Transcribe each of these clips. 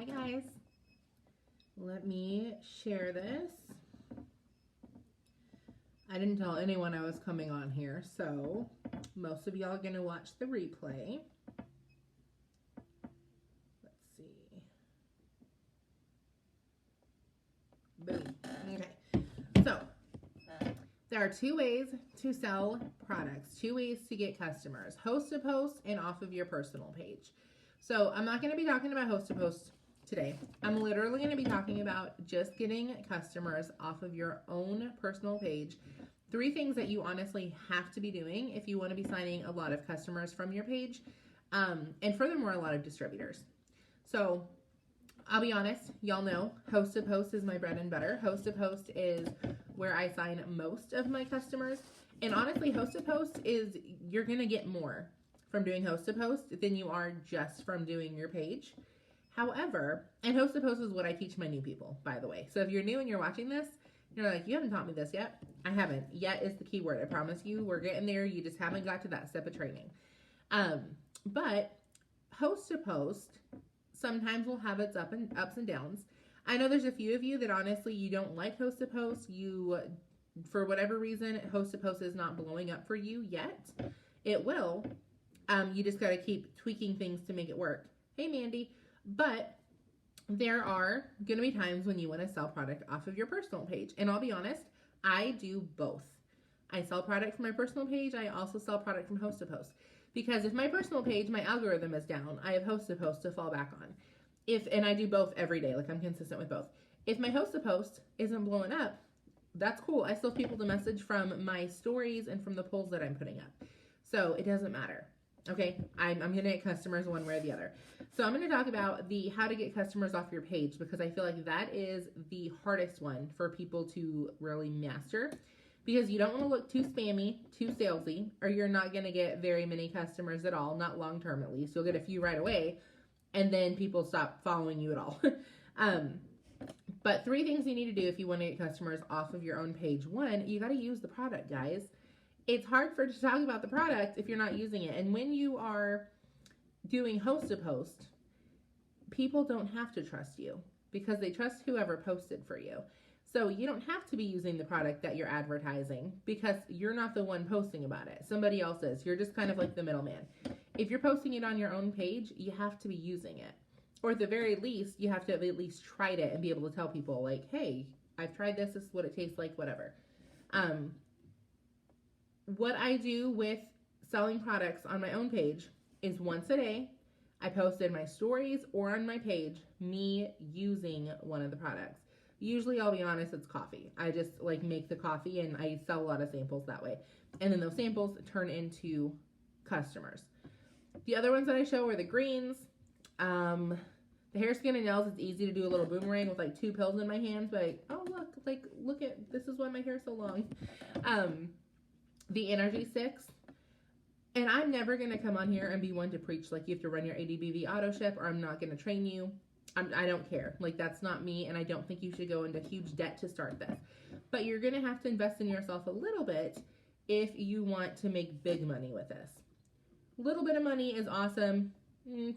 guys. Let me share this. I didn't tell anyone I was coming on here, so most of y'all are going to watch the replay. Let's see. Boom. Okay. So, there are two ways to sell products, two ways to get customers. Host a post and off of your personal page. So, I'm not going to be talking about host a post today. I'm literally going to be talking about just getting customers off of your own personal page. 3 things that you honestly have to be doing if you want to be signing a lot of customers from your page. And furthermore, a lot of distributors. So I'll be honest, y'all know Host a Post is my bread and butter. Host a Post is where I sign most of my customers. And honestly, Host a Post is, you're going to get more from doing Host a Post than you are just from doing your page. However, and Host a Post is what I teach my new people, by the way. So if you're new and you're watching this, you're like, you haven't taught me this yet. I haven't. Yet is the key word. I promise you, we're getting there. You just haven't got to that step of training. But Host a Post sometimes will have its ups and downs. I know there's a few of you that honestly you don't like Host a Post. You, for whatever reason, Host a Post is not blowing up for you yet. It will. You just got to keep tweaking things to make it work. Hey, Mandy. But there are going to be times when you want to sell product off of your personal page. And I'll be honest, I do both. I sell product from my personal page. I also sell product from Host a Post. Because if my personal page, my algorithm is down, I have Host a Post to fall back on. And I do both every day. Like I'm consistent with both. If my Host a Post isn't blowing up, that's cool. I still have people to message from my stories and from the polls that I'm putting up. So it doesn't matter. Okay, I'm going to get customers one way or the other. So I'm going to talk about the how to get customers off your page because I feel like that is the hardest one for people to really master because you don't want to look too spammy, too salesy, or you're not going to get very many customers at all, not long term at least. You'll get a few right away and then people stop following you at all. But 3 things you need to do if you want to get customers off of your own page. 1, you got to use the product, guys. It's hard to talk about the product if you're not using it. And when you are doing Host a Post, people don't have to trust you because they trust whoever posted for you. So you don't have to be using the product that you're advertising because you're not the one posting about it. Somebody else is. You're just kind of like the middleman. If you're posting it on your own page, you have to be using it. Or at the very least, you have to have at least tried it and be able to tell people like, hey, I've tried this. This is what it tastes like, whatever. What I do with selling products on my own page is once a day, I post in my stories or on my page me using one of the products. Usually, I'll be honest, it's coffee. I just like make the coffee and I sell a lot of samples that way. And then those samples turn into customers. The other ones that I show are the greens. The hair, skin, and nails, it's easy to do a little boomerang with like 2 pills in my hands. But like, oh, look at, this is why my hair's so long. The Energy 6. And I'm never going to come on here and be one to preach like you have to run your ADBV auto ship or I'm not going to train you. I don't care. Like that's not me and I don't think you should go into huge debt to start this. But you're going to have to invest in yourself a little bit if you want to make big money with this. A little bit of money is awesome. $200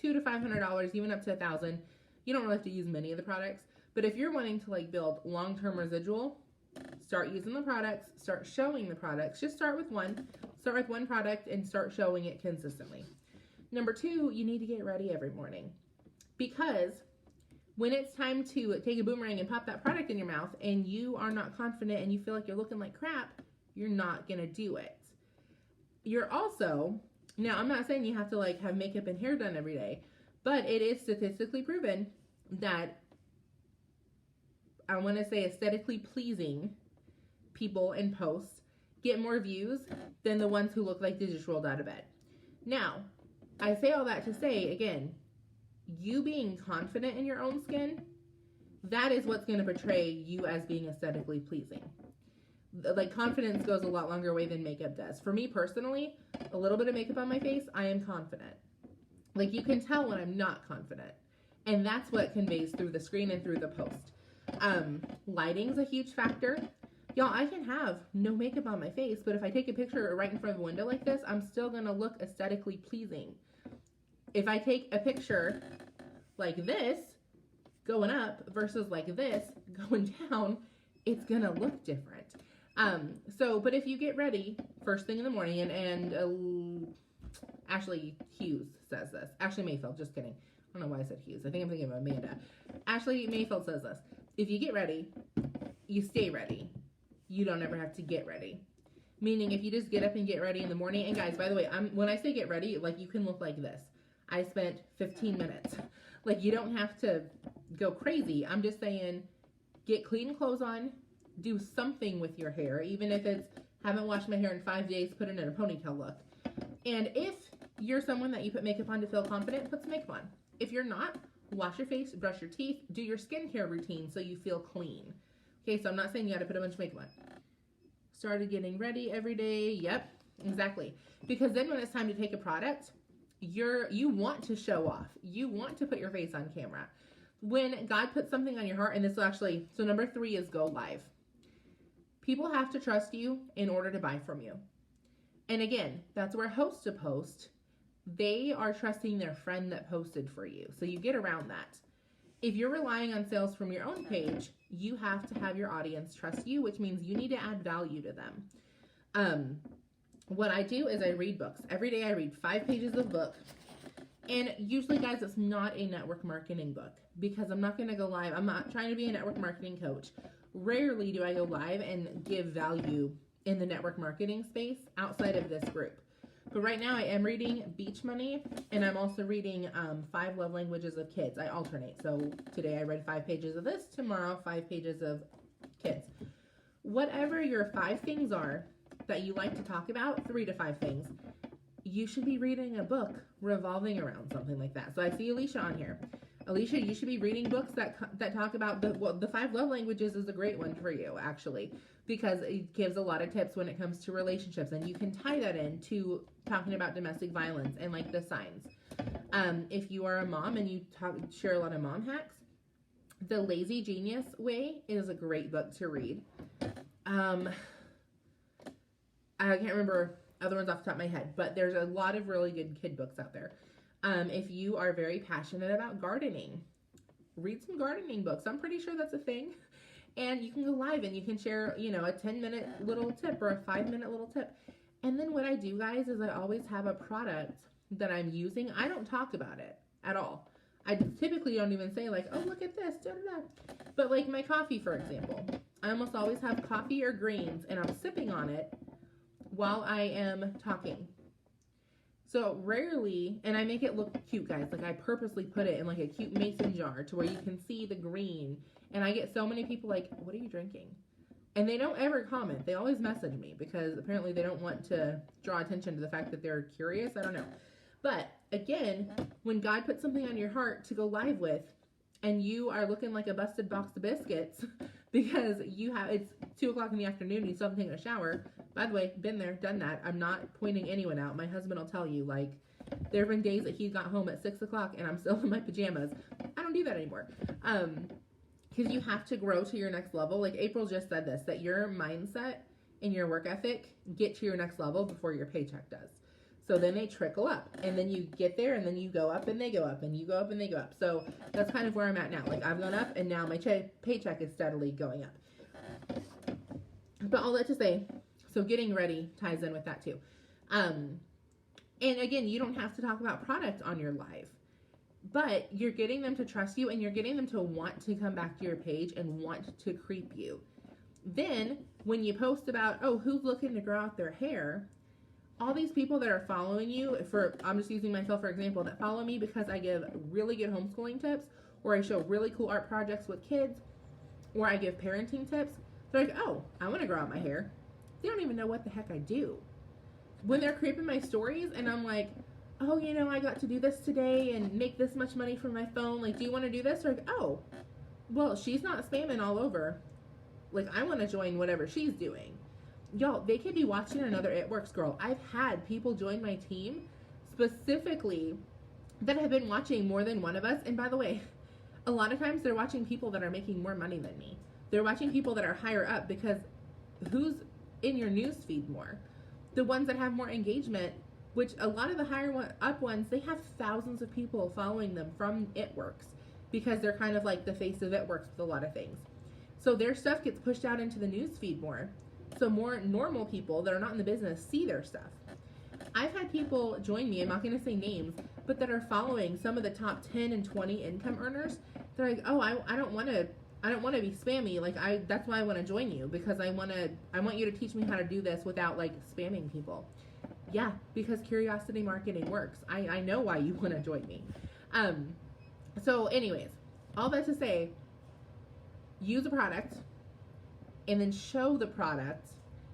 to $500, even up to $1,000. You don't really have to use many of the products. But if you're wanting to like build long-term residual, start using the products, start showing the products. Just start with one. Start with one product and start showing it consistently. Number 2, you need to get ready every morning. Because when it's time to take a boomerang and pop that product in your mouth and you are not confident and you feel like you're looking like crap, you're not going to do it. You're also, now I'm not saying you have to like have makeup and hair done every day, but it is statistically proven that I want to say aesthetically pleasing people and posts get more views than the ones who look like they just rolled out of bed. Now, I say all that to say, again, you being confident in your own skin, that is what's going to portray you as being aesthetically pleasing. Like confidence goes a lot longer way than makeup does. For me personally, a little bit of makeup on my face, I am confident. Like you can tell when I'm not confident. And that's what conveys through the screen and through the post. Lighting's a huge factor. Y'all, I can have no makeup on my face, but if I take a picture right in front of a window like this, I'm still going to look aesthetically pleasing. If I take a picture like this going up versus like this going down, it's gonna look different. But if you get ready first thing in the morning, and Ashley Hughes says this. Ashley Mayfield, just kidding. I don't know why I said Hughes. I think I'm thinking of Amanda. Ashley Mayfield says this. If you get ready, you stay ready. You don't ever have to get ready. Meaning if you just get up and get ready in the morning, and guys, by the way, when I say get ready, like you can look like this. I spent 15 minutes. Like you don't have to go crazy. I'm just saying get clean clothes on, do something with your hair, even if it's haven't washed my hair in 5 days, put it in a ponytail look. And if you're someone that you put makeup on to feel confident, put some makeup on. If you're not, wash your face, brush your teeth, do your skincare routine so you feel clean. Okay, so I'm not saying you got to put a bunch of makeup on. Started getting ready every day. Yep, exactly. Because then when it's time to take a product, you want to show off. You want to put your face on camera. When God puts something on your heart, and this will actually, so number 3 is go live. People have to trust you in order to buy from you. And again, that's where host to post, they are trusting their friend that posted for you. So you get around that. If you're relying on sales from your own page, you have to have your audience trust you, which means you need to add value to them. What I do is I read books. Every day I read 5 pages of book. And usually, guys, it's not a network marketing book because I'm not going to go live. I'm not trying to be a network marketing coach. Rarely do I go live and give value in the network marketing space outside of this group. But right now I am reading Beach Money, and I'm also reading 5 Love Languages of Kids. I alternate. So today I read 5 pages of this, tomorrow 5 pages of kids. Whatever your 5 things are that you like to talk about, 3 to 5 things, you should be reading a book revolving around something like that. So I see Alicia on here. Alicia, you should be reading books that talk about the 5 love languages is a great one for you, actually, because it gives a lot of tips when it comes to relationships, and you can tie that into talking about domestic violence and like the signs. If you are a mom and you share a lot of mom hacks, The Lazy Genius Way is a great book to read. I can't remember other ones off the top of my head, but there's a lot of really good kid books out there. If you are very passionate about gardening, read some gardening books. I'm pretty sure that's a thing. And you can go live and you can share, a 10-minute little tip or a 5-minute little tip. And then what I do, guys, is I always have a product that I'm using. I don't talk about it at all. I typically don't even say like, oh, look at this, da, da, da. But like my coffee, for example, I almost always have coffee or greens and I'm sipping on it while I am talking. So rarely, and I make it look cute, guys. Like I purposely put it in like a cute mason jar to where you can see the green. And I get so many people like, what are you drinking? And they don't ever comment. They always message me because apparently they don't want to draw attention to the fact that they're curious. I don't know. But again, when God puts something on your heart to go live with and you are looking like a busted box of biscuits because it's 2 o'clock in the afternoon and you still haven't taken a shower. By the way, been there, done that. I'm not pointing anyone out. My husband will tell you, like, there have been days that he got home at 6 o'clock and I'm still in my pajamas. I don't do that anymore. Because you have to grow to your next level. Like April just said this, that your mindset and your work ethic get to your next level before your paycheck does. So then they trickle up and then you get there and then you go up and they go up and you go up and they go up. So that's kind of where I'm at now. Like I've gone up and now my paycheck is steadily going up. But all that to say, so getting ready ties in with that too. And again, you don't have to talk about product on your live. But you're getting them to trust you and you're getting them to want to come back to your page and want to creep you. Then when you post about, oh, who's looking to grow out their hair, all these people that are following you, I'm just using myself for example, that follow me because I give really good homeschooling tips, or I show really cool art projects with kids, or I give parenting tips. They're like, oh, I want to grow out my hair. They don't even know what the heck I do. When they're creeping my stories and I'm like, oh, I got to do this today and make this much money from my phone. Like, do you want to do this? Or like, oh, well, she's not spamming all over. Like, I want to join whatever she's doing. Y'all, they could be watching another It Works girl. I've had people join my team specifically that have been watching more than one of us. And by the way, a lot of times they're watching people that are making more money than me. They're watching people that are higher up because who's in your news feed more? The ones that have more engagement which a lot of the up ones, they have thousands of people following them from It Works because they're kind of like the face of It Works with a lot of things. So their stuff gets pushed out into the news feed more. So more normal people that are not in the business see their stuff. I've had people join me, I'm not going to say names, but that are following some of the top 10 and 20 income earners. They're like, oh, I don't want to be spammy. Like that's why I want to join you, because I want you to teach me how to do this without like spamming people. Yeah, because curiosity marketing works. I know why you want to join me. So anyways, all that to say, use a product and then show the product.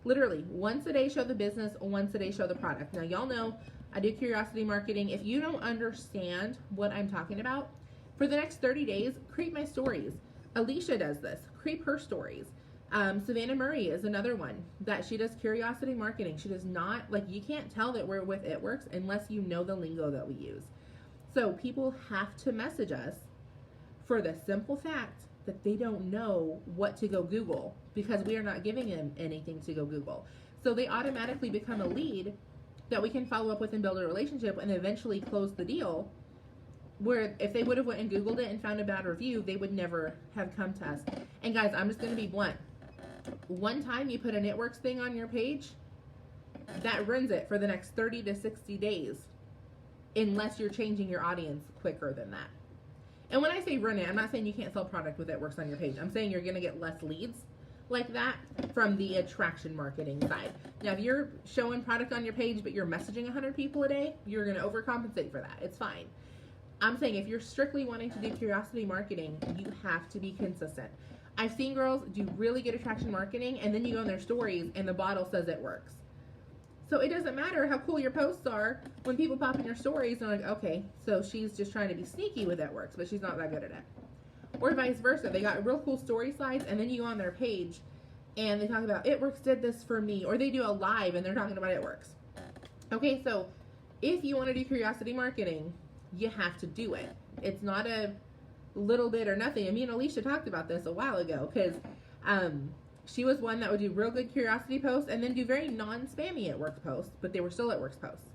Literally, once a day show the business, once a day show the product. Now, y'all know I do curiosity marketing. If you don't understand what I'm talking about, for the next 30 days, create my stories. Alicia does this. Create her stories. Savannah Murray is another one that she does curiosity marketing. She does not, like, you can't tell that we're with It Works unless you know the lingo that we use. So people have to message us for the simple fact that they don't know what to go Google, because we are not giving them anything to go Google. So they automatically become a lead that we can follow up with and build a relationship and eventually close the deal, where if they would have went and Googled it and found a bad review, they would never have come to us. And guys, I'm just going to be blunt. One time you put an It Works thing on your page, that runs it for the next 30 to 60 days, unless you're changing your audience quicker than that. And when I say run it, I'm not saying you can't sell product with It Works on your page. I'm saying you're going to get less leads like that from the attraction marketing side. Now, if you're showing product on your page, but you're messaging 100 people a day, you're going to overcompensate for that. It's fine. I'm saying if you're strictly wanting to do curiosity marketing, you have to be consistent. I've seen girls do really good attraction marketing, and then you go on their stories, and the bottle says It Works. So it doesn't matter how cool your posts are when people pop in your stories and they're like, okay, so she's just trying to be sneaky with It Works, but she's not that good at it. Or vice versa. They got real cool story slides, and then you go on their page and they talk about It Works did this for me, or they do a live and they're talking about It Works. Okay, so if you want to do curiosity marketing, you have to do it. It's not a little bit or nothing. And me and Alicia talked about this a while ago, because she was one that would do real good curiosity posts and then do very non-spammy It Works posts, but they were still It Works posts.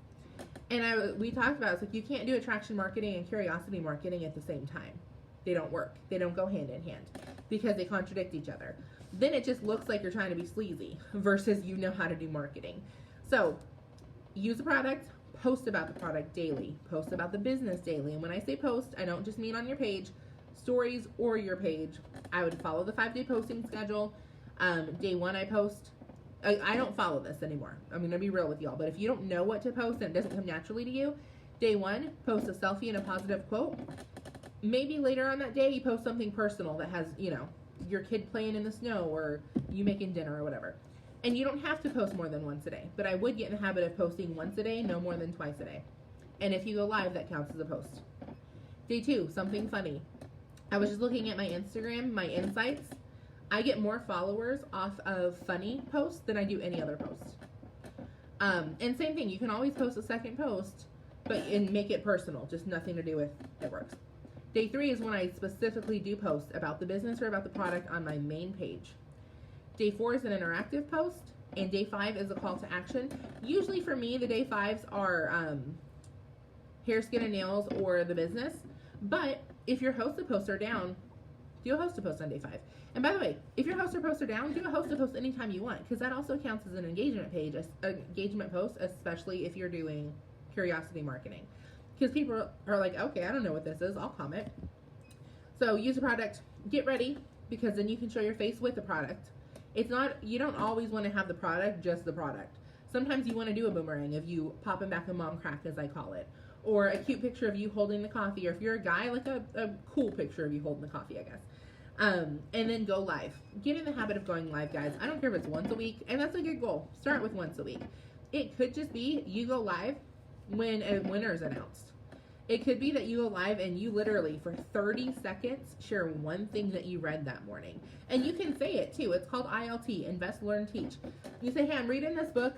And we talked about, it's like, you can't do attraction marketing and curiosity marketing at the same time. They don't work. They don't go hand in hand because they contradict each other. Then it just looks like you're trying to be sleazy versus you know how to do marketing. So use a product, post about the product daily, post about the business daily. And when I say post, I don't just mean on your page, stories, or your page. I would follow the 5-day posting schedule. Day one I post. I don't follow this anymore. I'm going to be real with y'all. But if you don't know what to post and it doesn't come naturally to you, day one, post a selfie and a positive quote. Maybe later on that day, you post something personal that has, you know, your kid playing in the snow or you making dinner or whatever. And you don't have to post more than once a day. But I would get in the habit of posting once a day, no more than twice a day. And if you go live, that counts as a post. Day two, something funny. I was just looking at my Instagram, my insights. I get more followers off of funny posts than I do any other post. And same thing, you can always post a second post, and make it personal, just nothing to do with It Works. Day three is when I specifically do post about the business or about the product on my main page. Day four is an interactive post, and day five is a call to action. Usually for me, the day fives are hair, skin, and nails or the business. But if your hosted posts are down, do a hosted post on day five. And by the way, if your hosted posts are down, do a hosted post anytime you want, because that also counts as an engagement page, an engagement post, especially if you're doing curiosity marketing. Because people are like, okay, I don't know what this is, I'll comment. So use a product, get ready, because then you can show your face with the product. It's not, you don't always want to have the product, just the product. Sometimes you want to do a boomerang of you popping back a mom crack, as I call it. Or a cute picture of you holding the coffee, or if you're a guy, like a cool picture of you holding the coffee, I guess. And then go live. Get in the habit of going live, guys. I don't care if it's once a week, and that's a good goal. Start with once a week. It could just be you go live when a winner is announced. It could be that you go live and you literally, for 30 seconds, share one thing that you read that morning. And you can say it, too. It's called ILT, Invest, Learn, Teach. You say, hey, I'm reading this book.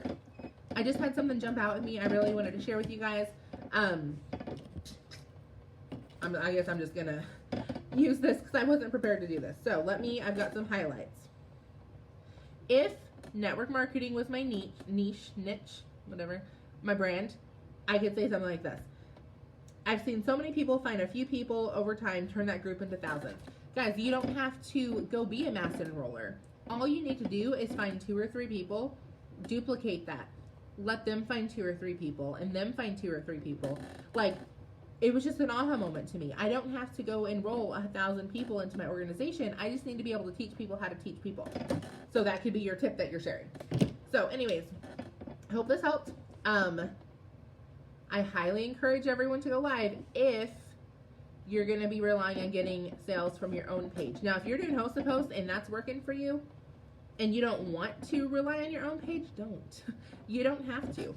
I just had something jump out at me. I really wanted to share with you guys. I guess I'm just going to use this because I wasn't prepared to do this. So I've got some highlights. If network marketing was my niche, whatever, my brand, I could say something like this. I've seen so many people find a few people over time, turn that group into thousands. Guys, you don't have to go be a mass enroller. All you need to do is find 2 or 3 people, duplicate that. Let them find 2 or 3 people, and them find 2 or 3 people. Like, it was just an aha moment to me. I don't have to go enroll 1,000 people into my organization. I just need to be able to teach people how to teach people. So that could be your tip that you're sharing. So anyways, I hope this helped. I highly encourage everyone to go live if you're going to be relying on getting sales from your own page. Now, if you're doing host to post and that's working for you and you don't want to rely on your own page, don't. You don't have to.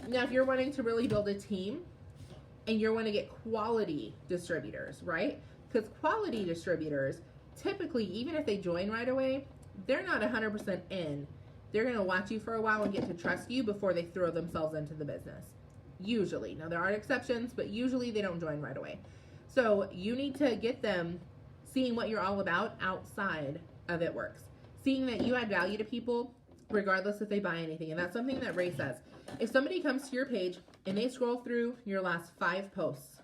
Now, if you're wanting to really build a team and you're wanting to get quality distributors, right? Because quality distributors, typically, even if they join right away, they're not 100% in. They're going to watch you for a while and get to trust you before they throw themselves into the business. Usually. Now, there are exceptions, but usually they don't join right away. So you need to get them seeing what you're all about outside of It Works. Seeing that you add value to people regardless if they buy anything. And that's something that Ray says. If somebody comes to your page and they scroll through your last 5 posts,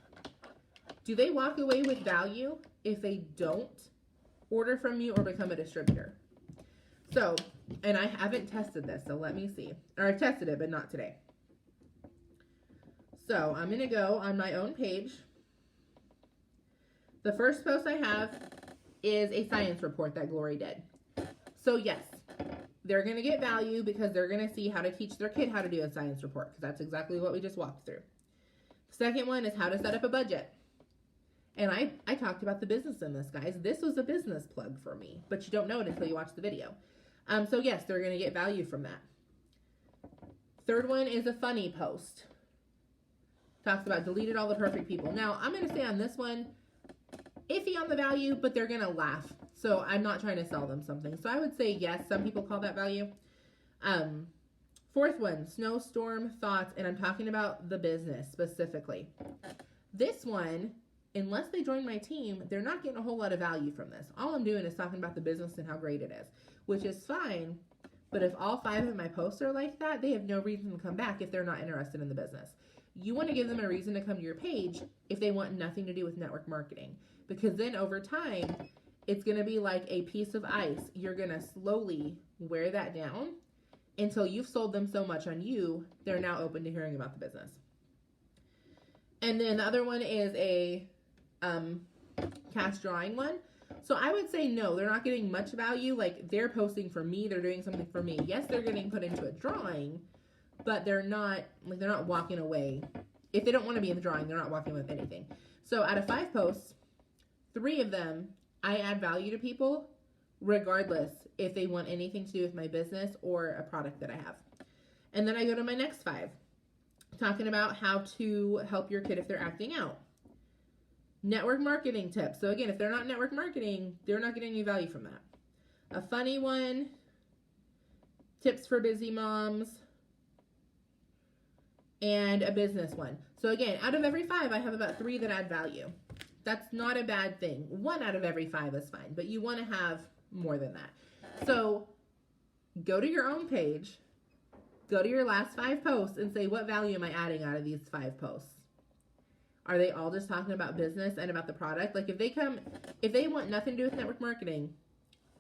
do they walk away with value if they don't order from you or become a distributor? So, and I haven't tested this, so let me see. Or I've tested it, but not today. So I'm going to go on my own page. The first post I have is a science report that Glory did. So yes, they're going to get value because they're going to see how to teach their kid how to do a science report, because that's exactly what we just walked through. The second one is how to set up a budget. And I talked about the business in this, guys. This was a business plug for me, but you don't know it until you watch the video. So yes, they're going to get value from that. Third one is a funny post. Talks about deleted all the perfect people. Now, I'm going to say on this one, iffy on the value, but they're going to laugh. So I'm not trying to sell them something. So I would say yes, some people call that value. Fourth one, snowstorm thoughts, and I'm talking about the business specifically. This one, unless they join my team, they're not getting a whole lot of value from this. All I'm doing is talking about the business and how great it is, which is fine. But if all 5 of my posts are like that, they have no reason to come back if they're not interested in the business. You want to give them a reason to come to your page if they want nothing to do with network marketing. Because then over time, it's going to be like a piece of ice. You're going to slowly wear that down until you've sold them so much on you, they're now open to hearing about the business. And then the other one is a cash drawing one. So I would say no, they're not getting much value. Like, they're posting for me, they're doing something for me. Yes, they're getting put into a drawing, but they're not walking away. If they don't want to be in the drawing, they're not walking with anything. So out of 5 posts, 3 of them, I add value to people regardless if they want anything to do with my business or a product that I have. And then I go to my next 5, talking about how to help your kid if they're acting out. Network marketing tips. So again, if they're not network marketing, they're not getting any value from that. A funny one, tips for busy moms, and a business one. So again, out of every 5, I have about 3 that add value. That's not a bad thing. 1 out of every 5 is fine, but you want to have more than that. So go to your own page, go to your last 5 posts and say, what value am I adding out of these 5 posts? Are they all just talking about business and about the product? Like, if they want nothing to do with network marketing,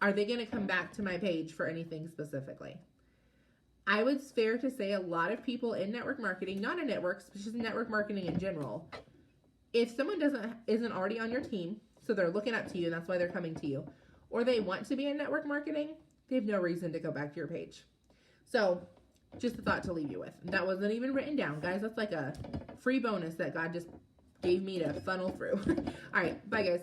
are they going to come back to my page for anything specifically? I would fair to say a lot of people in network marketing, not in networks, but just network marketing in general, if someone isn't already on your team, so they're looking up to you and that's why they're coming to you, or they want to be in network marketing, they have no reason to go back to your page. So just a thought to leave you with. That wasn't even written down, guys. That's like a free bonus that God just gave me to funnel through. All right, bye guys.